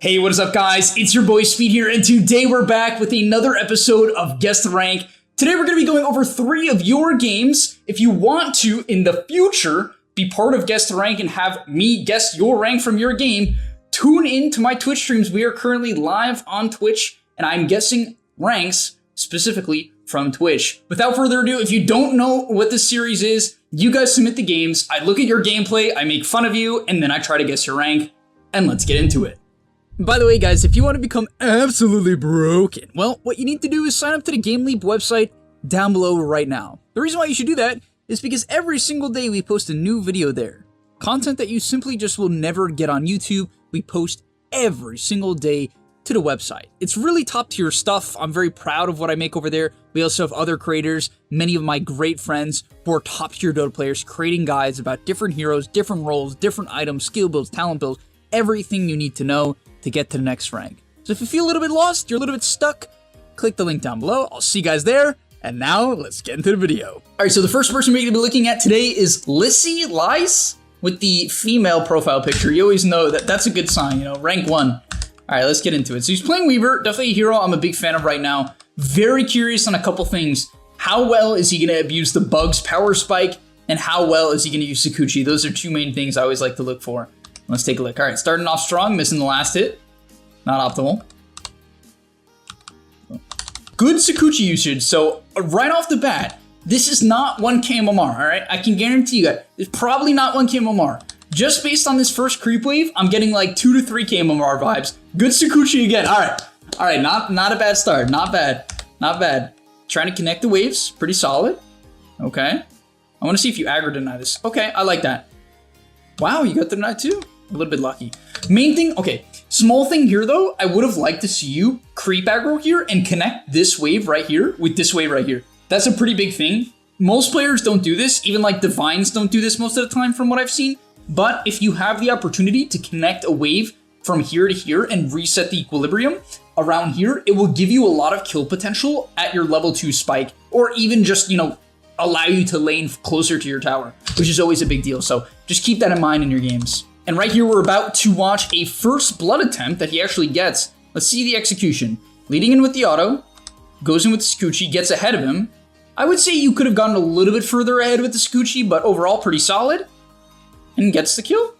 Hey, what is up, guys? It's your boy Speed here, and today we're back with another episode of Guess the Rank. Today we're going to be going over 3 of your games. If you want to, in the future, be part of Guess the Rank and have me guess your rank from your game, tune in to my Twitch streams. We are currently live on Twitch, and I'm guessing ranks specifically from Twitch. Without further ado, if you don't know what this series is, you guys submit the games, I look at your gameplay, I make fun of you, and then I try to guess your rank, and let's get into it. By the way, guys, if you want to become absolutely broken, well, what you need to do is sign up to the gameleap website down below right now. The reason why you should do that is because every single day we post a new video there. Content that you simply just will never get on YouTube, we post every single day to the website. It's really top tier stuff. I'm very proud of what I make over there. We also have other creators, many of my great friends who are top tier Dota players, creating guides about different heroes, different roles, different items, skill builds, talent builds, everything you need to know to get to the next rank. So if you feel a little bit lost, you're a little bit stuck, click the link down below. I'll see you guys there. And now let's get into the video. All right, so the first person we're going to be looking at today is Lissy Lice with the female profile picture. You always know that that's a good sign, you know, rank 1. All right, let's get into it. So he's playing Weaver, definitely a hero I'm a big fan of right now. Very curious on a couple things. How well is he going to abuse the Bug's power spike? And how well is he going to use Sakuchi? Those are 2 main things I always like to look for. Let's take a look. All right, starting off strong, missing the last hit. Not optimal. Good Sakuchi usage. So right off the bat, this is not 1k MMR, all right? I can guarantee you that it's probably not 1k MMR. Just based on this first creep wave, I'm getting like 2 to 3k MMR vibes. Good Sakuchi again. All right, not a bad start. Not bad. Trying to connect the waves, pretty solid. Okay. I want to see if you aggro deny this. Okay, I like that. Wow, you got the deny too? A little bit lucky. Main thing, okay, small thing here though, I would have liked to see you creep aggro here and connect this wave right here with this wave right here. That's a pretty big thing. Most players don't do this, even like Divines don't do this most of the time from what I've seen. But if you have the opportunity to connect a wave from here to here and reset the equilibrium around here, it will give you a lot of kill potential at your level 2 spike, or even just, you know, allow you to lane closer to your tower, which is always a big deal. So just keep that in mind in your games. And right here, we're about to watch a first blood attempt that he actually gets. Let's see the execution. Leading in with the auto, goes in with the Sakuchi, gets ahead of him. I would say you could have gotten a little bit further ahead with the Sakuchi, but overall pretty solid. And gets the kill.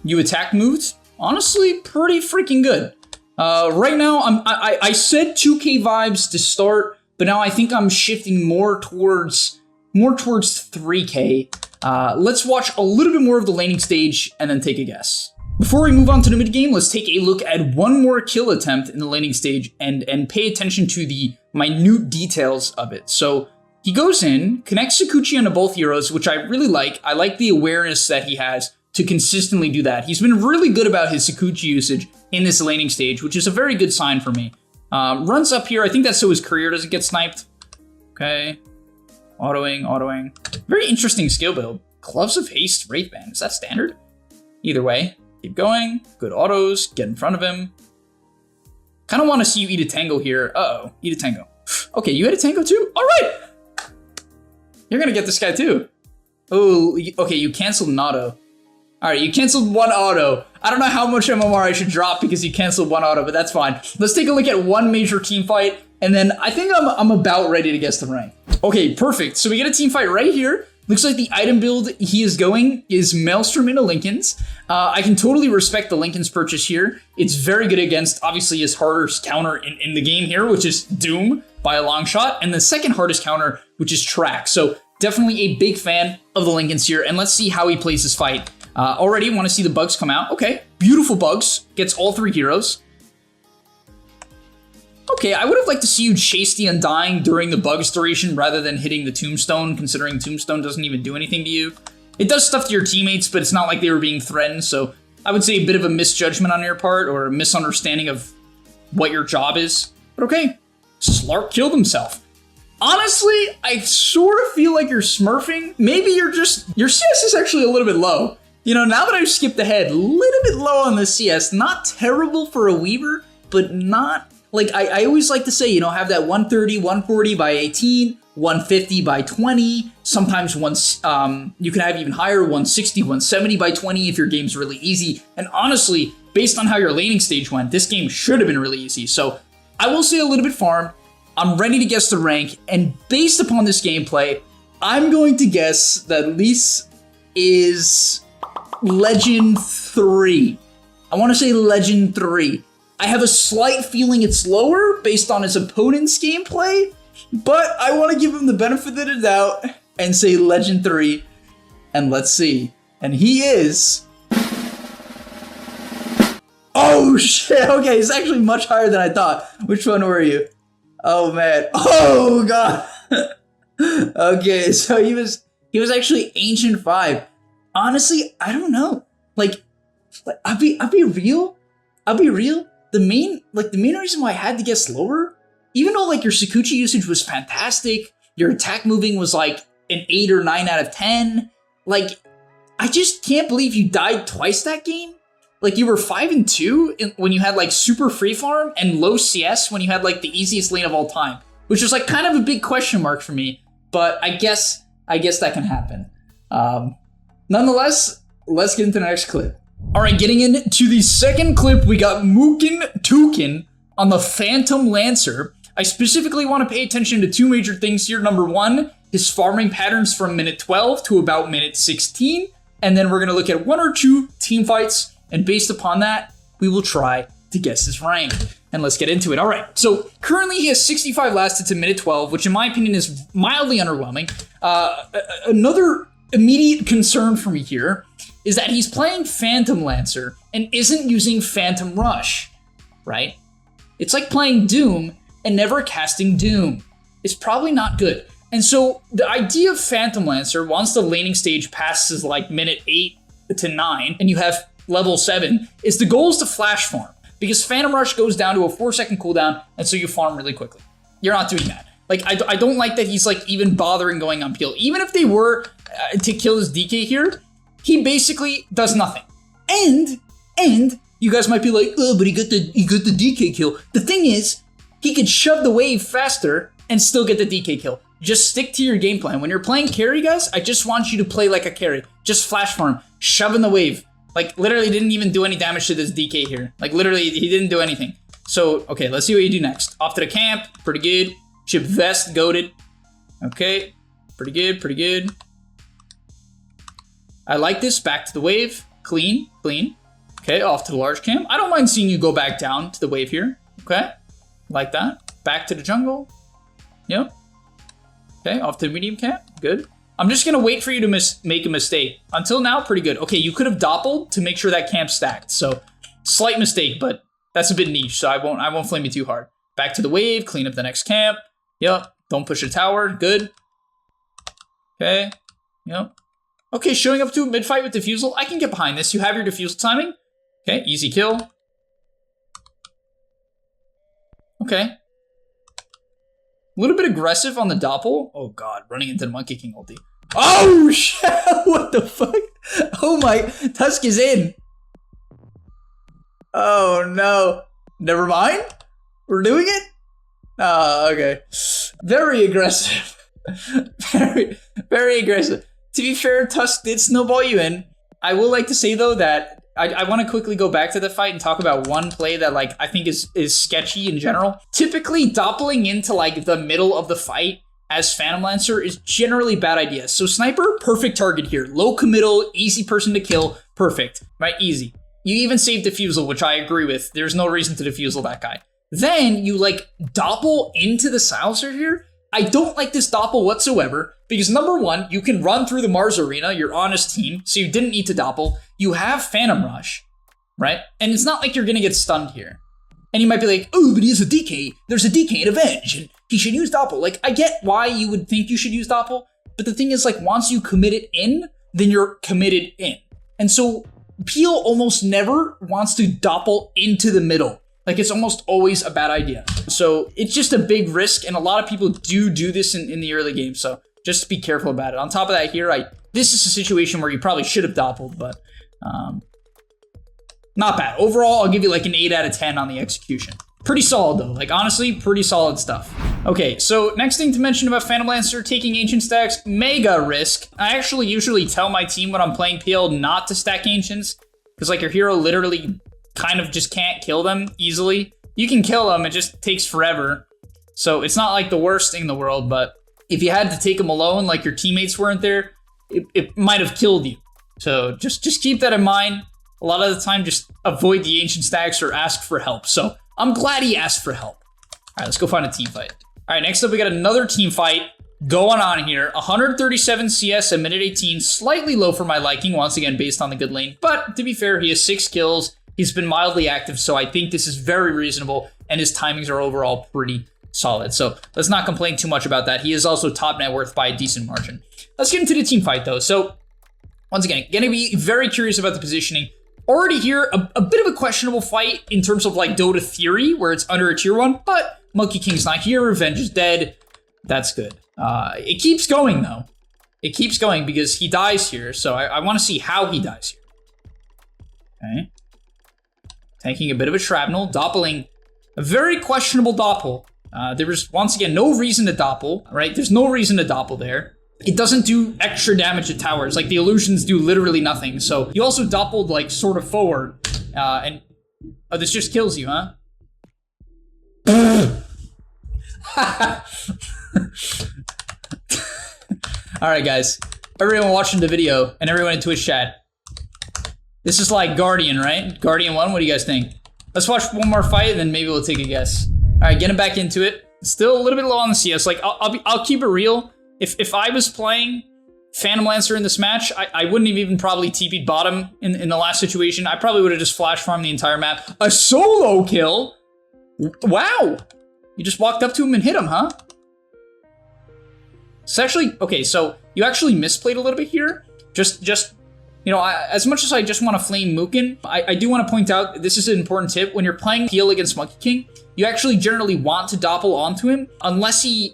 You attack moves, honestly, pretty freaking good. Right now, I said 2k vibes to start, but now I think I'm shifting more towards 3k. Let's watch a little bit more of the laning stage and then take a guess. Before we move on to the mid game, let's take a look at one more kill attempt in the laning stage and pay attention to the minute details of it. So he goes in, connects Sakuchi onto both heroes, which I really like. I like the awareness that he has to consistently do that. He's been really good about his Sakuchi usage in this laning stage, which is a very good sign for me. Runs up here. I think that's so his career doesn't get sniped. Okay. Autoing. Very interesting skill build. Gloves of Haste, Wraithband. Is that standard? Either way, keep going. Good autos. Get in front of him. Kind of want to see you eat a tango here. Uh-oh. Eat a tango. Okay, you ate a tango too? All right. You're going to get this guy too. Oh, okay, you canceled an auto. All right, you canceled 1 auto. I don't know how much MMR I should drop because you canceled 1 auto, but that's fine. Let's take a look at one major team fight, and then I think I'm about ready to guess the rank. Okay, perfect. So we get a team fight right here. Looks like the item build he is going is Maelstrom into Linken's. I can totally respect the Linken's purchase here. It's very good against, obviously, his hardest counter in the game here, which is Doom by a long shot, and the second hardest counter, which is Track. So definitely a big fan of the Linken's here, and let's see how he plays his fight. Already want to see the bugs come out. Okay, beautiful bugs. Gets all 3 heroes. Okay, I would have liked to see you chase the Undying during the bugs duration rather than hitting the Tombstone, considering Tombstone doesn't even do anything to you. It does stuff to your teammates, but it's not like they were being threatened, so I would say a bit of a misjudgment on your part, or a misunderstanding of what your job is. But okay, Slark killed himself. Honestly, I sort of feel like you're smurfing. Maybe your CS is actually a little bit low. You know, now that I've skipped ahead, a little bit low on the CS. Not terrible for a Weaver, but not Like, I always like to say, you know, have that 130, 140 by 18, 150 by 20. Sometimes you can have even higher, 160, 170 by 20 if your game's really easy. And honestly, based on how your laning stage went, this game should have been really easy. So I will say a little bit farm. I'm ready to guess the rank. And based upon this gameplay, I'm going to guess that Lys is Legend 3. I want to say Legend 3. I have a slight feeling it's lower based on his opponent's gameplay, but I want to give him the benefit of the doubt and say Legend 3, and let's see. And he is... Oh shit, okay, he's actually much higher than I thought. Which one were you? Oh man, oh god. Okay, so he was actually Ancient 5. Honestly, I don't know. Like I'll be real. The main reason why I had to guess lower, even though like your Sakuchi usage was fantastic, your attack moving was like an 8 or 9 out of 10. Like, I just can't believe you died twice that game. Like, you were 5 and 2 when you had like super free farm and low CS when you had like the easiest lane of all time, which was like kind of a big question mark for me. But I guess that can happen. Nonetheless, let's get into the next clip. All right, getting into the second clip, we got Mookin Tukin on the Phantom Lancer. I specifically want to pay attention to two major things here. Number one, his farming patterns from minute 12 to about minute 16. And then we're going to look at 1 or 2 team fights. And based upon that, we will try to guess his rank. And let's get into it. All right, so currently he has 65 last hits in minute 12, which in my opinion is mildly underwhelming. Another immediate concern for me here is that he's playing Phantom Lancer and isn't using Phantom Rush, right? It's like playing Doom and never casting Doom. It's probably not good. And so the idea of Phantom Lancer, once the laning stage passes like minute 8 to 9 and you have level 7, is the goal is to flash farm, because Phantom Rush goes down to a 4-second cooldown, and so you farm really quickly. You're not doing that. Like, I don't like that he's like even bothering going on peel. Even if they were to kill his DK here, he basically does nothing. And you guys might be like, oh, but he got the DK kill. The thing is, he could shove the wave faster and still get the DK kill. Just stick to your game plan. When you're playing carry, guys, I just want you to play like a carry. Just flash farm, shove in the wave. Like, literally didn't even do any damage to this DK here. Like, literally, he didn't do anything. So, okay, let's see what you do next. Off to the camp, pretty good. Chip vest, goated. Okay, pretty good. I like this, back to the wave. Clean. Okay, off to the large camp. I don't mind seeing you go back down to the wave here. Okay, like that. Back to the jungle. Yep. Okay, off to the medium camp. Good. I'm just gonna wait for you to make a mistake. Until now, pretty good. Okay, you could have doppeled to make sure that camp stacked. So, slight mistake, but that's a bit niche, so I won't flame you too hard. Back to the wave, clean up the next camp. Yep, don't push the tower, good. Okay, yep. Okay, showing up to a mid-fight with defusal. I can get behind this. You have your defusal timing. Okay, easy kill. Okay. A little bit aggressive on the doppel. Oh god, running into the Monkey King ulti. Oh shit, what the fuck? Oh my, Tusk is in. Oh no. Never mind. We're doing it? Oh, okay. Very aggressive. very aggressive. To be fair, Tusk did snowball you in. I will like to say though that I want to quickly go back to the fight and talk about one play that like I think is sketchy in general. Typically, doppling into like the middle of the fight as Phantom Lancer is generally a bad idea. So Sniper, perfect target here. Low committal, easy person to kill, perfect, right? Easy. You even save defusal, which I agree with. There's no reason to defusal that guy. Then you like doppel into the silencer here. I don't like this doppel whatsoever because number one, you can run through the Mars arena. You're on his team, so you didn't need to doppel. You have Phantom Rush, right? And it's not like you're gonna get stunned here. And you might be like, oh, but he has a DK. There's a DK in Avenge, and he should use doppel. Like, I get why you would think you should use doppel, but the thing is, like, once you commit it in, then you're committed in. And so Peel almost never wants to doppel into the middle. Like, it's almost always a bad idea. So it's just a big risk, and a lot of people do this in the early game, so just be careful about it. On top of that here, this is a situation where you probably should have doppeled, but not bad. Overall, I'll give you like an 8 out of 10 on the execution. Pretty solid though, like honestly, pretty solid stuff. Okay, so next thing to mention about Phantom Lancer taking Ancient stacks, mega risk. I actually usually tell my team when I'm playing PL not to stack Ancients, because like your hero literally kind of just can't kill them easily. You can kill them, it just takes forever. So it's not like the worst thing in the world, but if you had to take them alone, like your teammates weren't there, it might have killed you. So just keep that in mind. A lot of the time, just avoid the Ancient stacks or ask for help. So I'm glad he asked for help. All right, let's go find a team fight. All right, next up, we got another team fight going on here. 137 CS at minute 18, slightly low for my liking, once again, based on the good lane. But to be fair, he has 6 kills. He's been mildly active, so I think this is very reasonable, and his timings are overall pretty solid. So let's not complain too much about that. He is also top net worth by a decent margin. Let's get into the team fight, though. So once again, gonna be very curious about the positioning. Already here, a bit of a questionable fight in terms of like Dota theory, where it's under a tier 1, but Monkey King's not here, Revenge is dead. That's good. It keeps going though. It keeps going because he dies here, so I want to see how he dies here. Okay. Taking a bit of a shrapnel, doppling a very questionable doppel. There was, once again, no reason to doppel, right? There's no reason to doppel there. It doesn't do extra damage to towers. Like, the illusions do literally nothing. So, you also doppeled, like, sort of forward. And, oh, this just kills you, huh? Alright, guys. Everyone watching the video, and everyone in Twitch chat. This is like Guardian, right? Guardian 1, what do you guys think? Let's watch one more fight, and then maybe we'll take a guess. Alright, getting back into it. Still a little bit low on the CS. Like, I'll keep it real. If I was playing Phantom Lancer in this match, I wouldn't have even probably TP'd bottom in the last situation. I probably would have just flash farmed the entire map. A solo kill? Wow! You just walked up to him and hit him, huh? It's actually, okay, so you actually misplayed a little bit here. Just you know, as much as I just want to flame Mookin, I do want to point out, this is an important tip. When you're playing PL against Monkey King, you actually generally want to doppel onto him unless you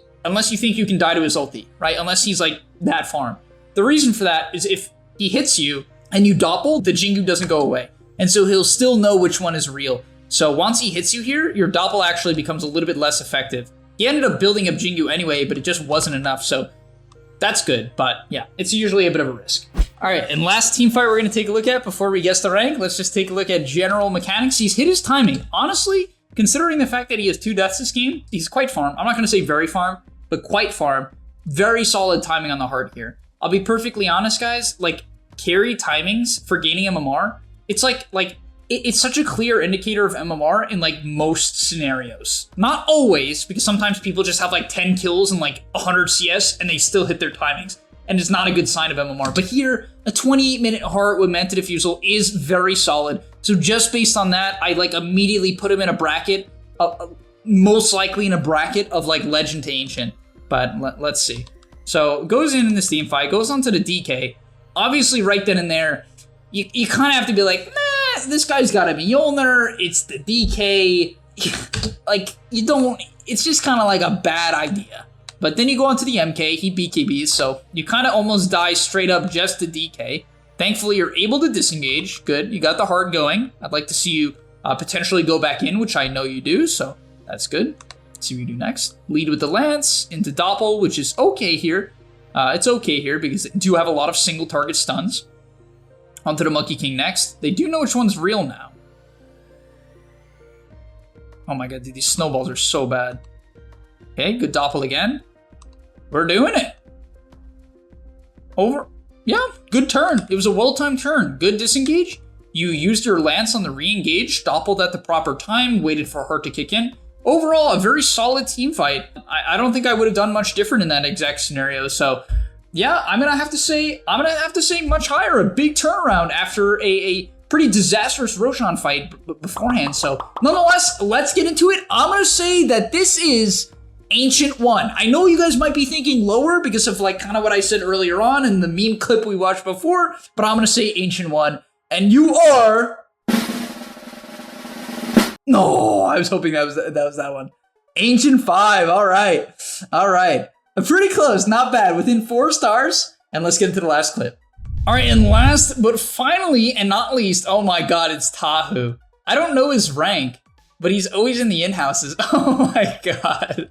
think you can die to his ulti, right? Unless he's like that farm. The reason for that is if he hits you and you doppel, the Jingu doesn't go away. And so he'll still know which one is real. So once he hits you here, your doppel actually becomes a little bit less effective. He ended up building up Jingu anyway, but it just wasn't enough. So that's good. But yeah, it's usually a bit of a risk. All right, and last team fight we're going to take a look at before we guess the rank. Let's just take a look at general mechanics. He's hit his timing. Honestly, considering the fact that he has 2 deaths this game, he's quite farm. I'm not going to say very farm, but quite farm. Very solid timing on the heart here. I'll be perfectly honest, guys. Like, carry timings for gaining MMR, it's it's such a clear indicator of MMR in like most scenarios. Not always, because sometimes people just have like 10 kills and like 100 CS and they still hit their timings. And it's not a good sign of MMR. But here, a 28-minute heart with Manta Diffusal is very solid. So just based on that, I like immediately put him in a bracket, most likely in a bracket of like Legend to Ancient. But let's see. So goes in this team fight, goes onto the DK. Obviously, right then and there, you kind of have to be like, nah, this guy's got a Mjolnir. It's the DK. Like, you don't. It's just kind of like a bad idea. But then you go onto the MK, he BKBs, so you kind of almost die straight up just to DK. Thankfully, you're able to disengage. Good, you got the heart going. I'd like to see you potentially go back in, which I know you do, so that's good. Let's see what you do next. Lead with the Lance into Doppel, which is okay here. It's okay here because they do have a lot of single target stuns. Onto the Monkey King next. They do know which one's real now. Oh my god, dude, these snowballs are so bad. Okay, good Doppel again. We're doing it. Over. Yeah, good turn. It was a well-timed turn. Good disengage. You used your Lance on the re-engage, doppeled at the proper time, waited for her to kick in. Overall, a very solid team fight. I don't think I would have done much different in that exact scenario. So, yeah, I'm gonna have to say much higher. A big turnaround after a pretty disastrous Roshan fight beforehand. So, nonetheless, let's get into it. I'm gonna say that this is Ancient 1. I know you guys might be thinking lower because of like kind of what I said earlier on in the meme clip we watched before, but I'm gonna say Ancient 1, and you are. No, I was hoping that was that one. Ancient 5. All right. Pretty close, not bad. Within 4 stars. And let's get into the last clip. All right, and last but finally and not least, oh my god, it's Tahu. I don't know his rank, but he's always in the in-houses. Oh my god.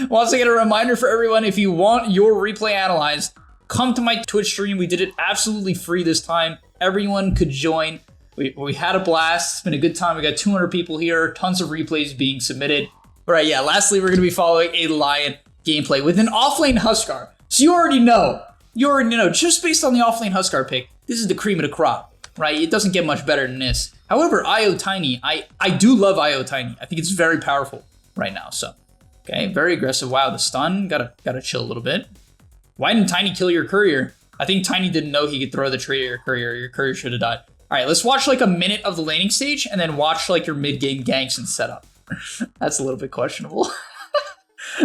Once again, a reminder for everyone, if you want your replay analyzed, come to my Twitch stream. We did it absolutely free this time. Everyone could join. We had a blast. It's been a good time. We got 200 people here. Tons of replays being submitted. All right, yeah, lastly, we're going to be following a Lion gameplay with an offlane Huskar. So you already know, just based on the offlane Huskar pick, this is the cream of the crop, right? It doesn't get much better than this. However, IO Tiny, I do love IO Tiny. I think it's very powerful right now, so. Okay, very aggressive. Wow, the stun, gotta chill a little bit. Why didn't Tiny kill your courier? I think Tiny didn't know he could throw the tree at your courier. Your courier should have died. All right, let's watch like a minute of the laning stage and then watch like your mid-game ganks and setup. That's a little bit questionable.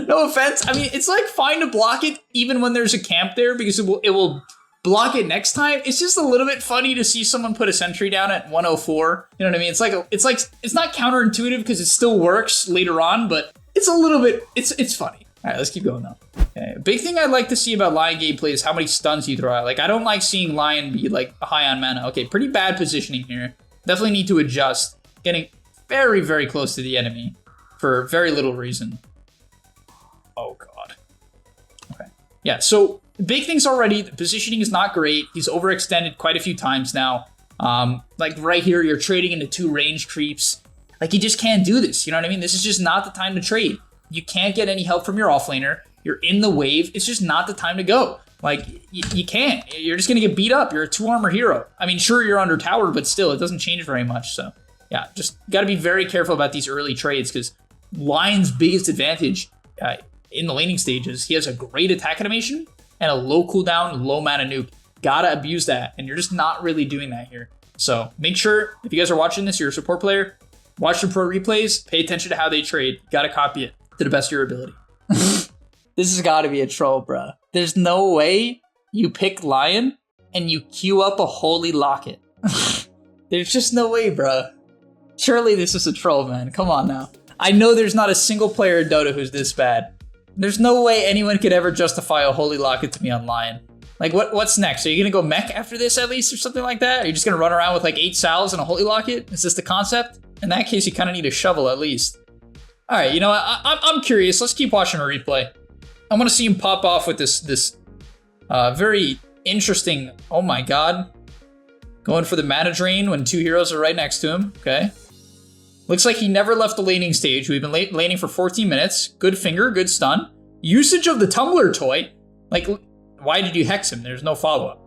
No offense. I mean, it's like fine to block it even when there's a camp there because it will block it next time. It's just a little bit funny to see someone put a sentry down at 104. You know what I mean? It's not counterintuitive because it still works later on, but it's a little bit, it's funny. All right, let's keep going though. Okay. Big thing I'd like to see about Lion gameplay is how many stuns you throw out. Like, I don't like seeing Lion be like high on mana. Okay, pretty bad positioning here. Definitely need to adjust. Getting very, very close to the enemy for very little reason. Oh god. Okay. Yeah, so big things already. The positioning is not great. He's overextended quite a few times now. Like right here, you're trading into 2 range creeps. Like, you just can't do this. You know what I mean? This is just not the time to trade. You can't get any help from your offlaner. You're in the wave. It's just not the time to go. Like, you can't. You're just going to get beat up. You're a 2-armor hero. I mean, sure, you're under towered, but still, it doesn't change very much. So, yeah, just got to be very careful about these early trades because Lion's biggest advantage in the laning stages, he has a great attack animation and a low cooldown, low mana nuke. Gotta abuse that, and you're just not really doing that here. So, make sure, if you guys are watching this, you're a support player, watch the pro replays, pay attention to how they trade. Gotta copy it to the best of your ability. This has got to be a troll, bro. There's no way you pick Lion and you queue up a holy locket. There's just no way, bro. Surely this is a troll, man. Come on now. I know there's not a single player in Dota who's this bad. There's no way anyone could ever justify a holy locket to me on Lion. Like, what's next? Are you going to go mech after this at least or something like that? Are you just going to run around with like 8 salves and a holy locket? Is this the concept? In that case, you kind of need a shovel at least. All right, you know what? I'm curious. Let's keep watching a replay. I want to see him pop off with this very interesting, oh my god. Going for the mana drain when 2 heroes are right next to him. Okay. Looks like he never left the laning stage. We've been laning for 14 minutes. Good finger, good stun. Usage of the tumbler toy. Like, why did you hex him? There's no follow-up.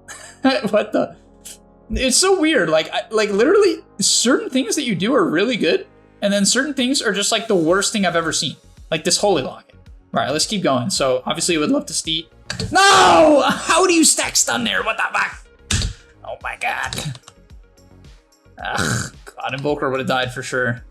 What the? It's so weird. Like literally, certain things that you do are really good. And then certain things are just like the worst thing I've ever seen. Like this holy locket. All right, let's keep going. So obviously I would love to see. No! How do you stack stun there? What the fuck? Oh my god. Ugh, God, Invoker would have died for sure.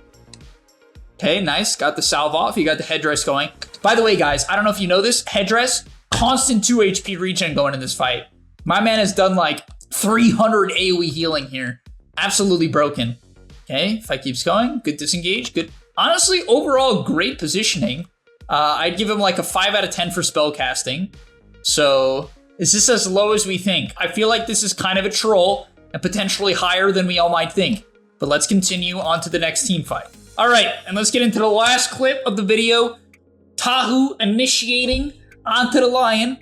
Okay, nice. Got the salve off. You got the headdress going. By the way, guys, I don't know if you know this. Headdress, constant 2 HP regen going in this fight. My man has done like 300 AoE healing here. Absolutely broken. Okay, fight keeps going. Good disengage. Good. Honestly, overall, great positioning. I'd give him like a 5 out of 10 for spell casting. So, is this as low as we think? I feel like this is kind of a troll and potentially higher than we all might think. But let's continue on to the next team fight. All right, and let's get into the last clip of the video. Tahu initiating onto the Lion.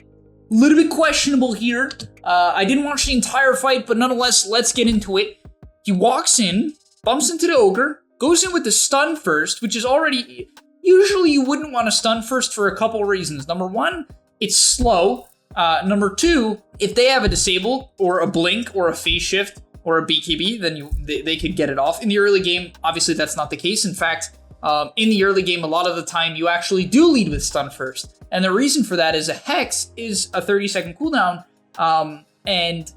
A little bit questionable here. I didn't watch the entire fight, but nonetheless, let's get into it. He walks in, bumps into the Ogre, goes in with the stun first, which is already... Usually you wouldn't want to stun first for a couple reasons. Number 1, it's slow. Number 2, if they have a disable or a blink or a phase shift or a BKB, then they could get it off. In the early game, obviously that's not the case. In fact, in the early game, a lot of the time you actually do lead with stun first. And the reason for that is a Hex is a 30-second cooldown and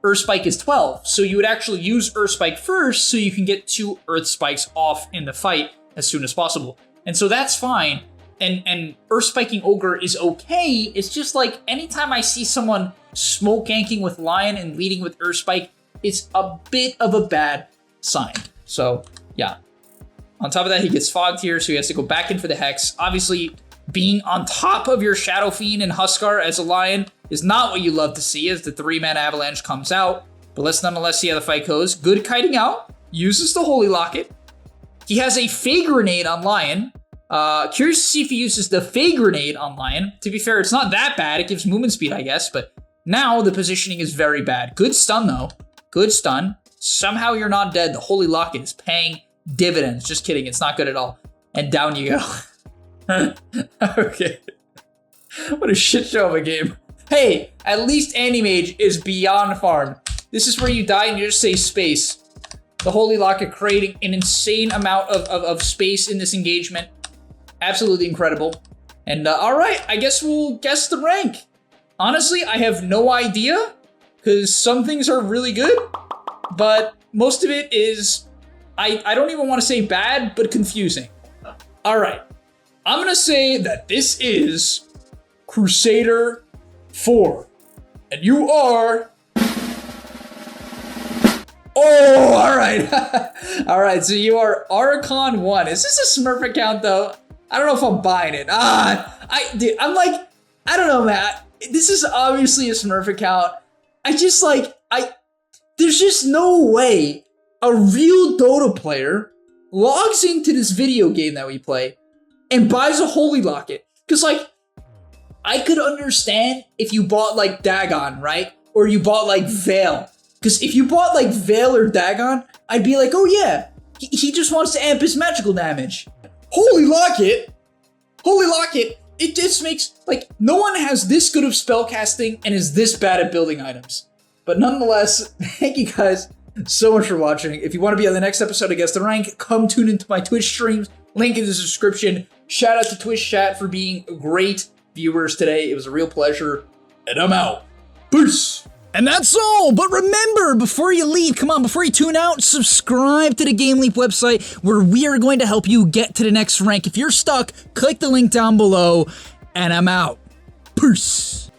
Earth Spike is 12. So you would actually use Earth Spike first so you can get 2 Earth Spikes off in the fight as soon as possible. And so that's fine. And Earth Spiking Ogre is okay. It's just like anytime I see someone smoke ganking with Lion and leading with Earth Spike, it's a bit of a bad sign. So yeah. On top of that, he gets fogged here, so he has to go back in for the Hex. Obviously, being on top of your Shadow Fiend and Huskar as a Lion is not what you love to see as the 3-man Avalanche comes out. But let's nonetheless see how the fight goes. Good kiting out. Uses the Holy Locket. He has a Fey Grenade on Lion. Curious to see if he uses the Fey Grenade on Lion. To be fair, it's not that bad. It gives movement speed, I guess, but now the positioning is very bad. Good stun, though. Good stun. Somehow you're not dead. The Holy Locket is paying dividends. Just kidding. It's not good at all. And down you go. Okay. What a shit show of a game. Hey, at least Anti-Mage is beyond farm. This is where you die and you just say space. The Holy Locket creating an insane amount of space in this engagement. Absolutely incredible. And all right, I guess we'll guess the rank. Honestly, I have no idea because some things are really good, but most of it is, I don't even want to say bad, but confusing. All right, I'm going to say that this is Crusader 4. And you are... Oh, all right. All right, so you are Archon 1. Is this a Smurf account, though? I don't know if I'm buying it. Dude, I'm like, I don't know, man. This is obviously a Smurf account. There's just no way a real Dota player logs into this video game that we play and buys a Holy Locket. Because, like, I could understand if you bought, like, Dagon, right? Or you bought, like, Veil. Because if you bought, like, Veil or Dagon, I'd be like, oh, yeah, he just wants to amp his magical damage. Holy Locket? Holy Locket, it just makes, like, no one has this good of spellcasting and is this bad at building items. But nonetheless, thank you guys so much for watching. If you want to be on the next episode of Guess the Rank, come tune into my Twitch streams. Link in the description. Shout out to Twitch chat for being great viewers today. It was a real pleasure. And I'm out. Peace. And that's all, but remember, before you leave, come on, before you tune out, subscribe to the GameLeap website where we are going to help you get to the next rank. If you're stuck, click the link down below, and I'm out. Peace.